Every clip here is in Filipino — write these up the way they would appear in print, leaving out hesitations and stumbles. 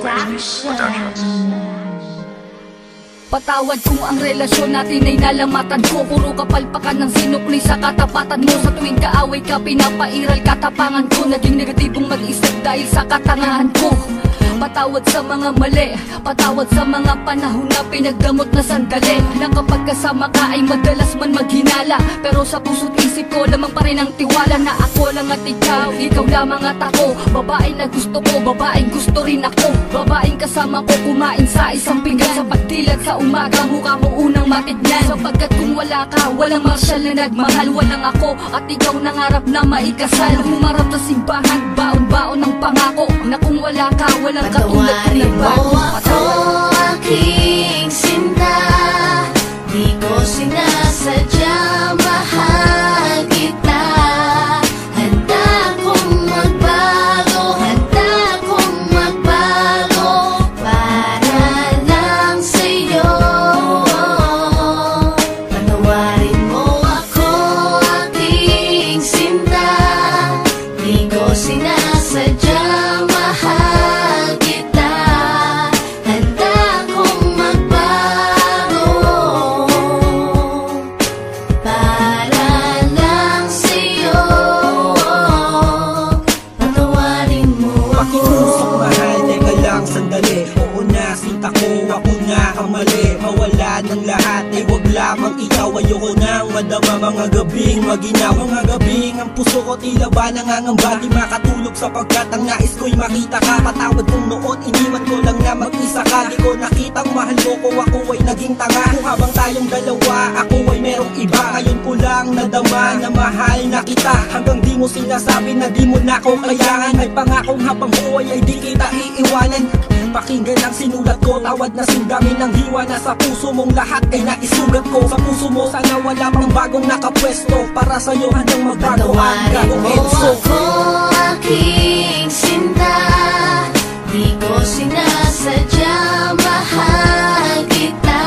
Productions. Patawad kung ang relasyon natin ay nalamatan ko. Puro kapalpakan ng sinukli sa katapatan mo. Sa tuwing kaaway ka, pinapairal katapangan ko. Naging negatibong mag-isip dahil sa katangahan ko. Patawad sa mga mali, patawad sa mga panahon na pinagdamot na sandali. Na kapag kasama ka ay madalas man maghinala, pero sa puso't isip ko lamang pa rin ang tiwala na ako lang at ikaw lamang at ako. Babae na gusto ko, babaeng gusto rin ako. Babaeng kasama ko kumain sa isang pinggan. Sa pagdilat sa umaga, mukha mo unang matignan. Sapagkat kung wala ka, walang marsyal na nagmahal. Walang ako at ikaw nangarap na maikasal. Humarap sa simbahan, baon-baon ng pangako na kung wala ka, walang katulad na nagbago. Ako aking sinta, di ko sinasadya, mahal kita. Handa kong magbago, handa kong magbago para lang sa'yo. Patawarin mo ako aking sinta, di ko sinasadya, mahal kita. Handa kong magbago para lang sa'yo. Patawarin mo ako. Pakiusap mahal, teka lang sandali. Oo na, sinta ko, ako na ang mali. Mawala ng lahat, ay wag lamang ikaw. Ayoko nang madama mga gabing maginaw. Mga gabing ang puso ko tila ba nangangamba. Di makatulog sapagkat ang nais ko'y makita ka. Patawad kong noon, iniwan ko lang na mag-isa ka. Di ko nakitang mahal mo ko, ako ay naging tanga. Kung habang tayong dalawa, ako ay merong iba. Ngayon ko lang nadama na mahal na kita. Hanggang di mo sinasabi na di mo na ko kailangan. Ay pangakong habang buhay ay di kita iiwanan. Pakinggan ang sinulat ko, tawad na sindamin ng hiwa. Na sa puso mong lahat ay naisugat ko. Sa puso mo sana wala pang bagong nakapwesto. Para sa'yo handang magbago ang Patawarin gagong mo Enzo. ako aking sinta, di ko sinasadya, mahal kita.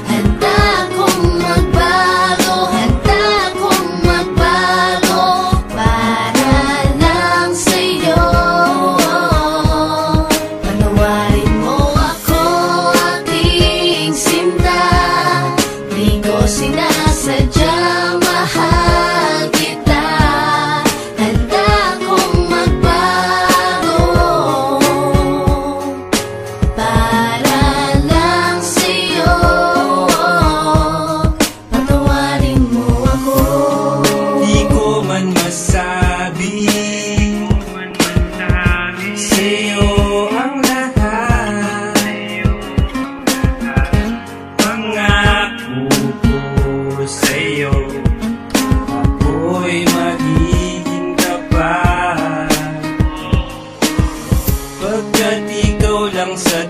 Handa kong magbago, handa kong magbago para lang sa'yo. Patawarin mo ako aking sinta, di ko sinasadya, mahal kita. Handa kong magbago para lang sa'yo. Patawarin mo ako. Di ko man masabi sa'yo ang lahat. Pangako ko sa'yo, ako'y magiging tapat. Pagkat ikaw lang sa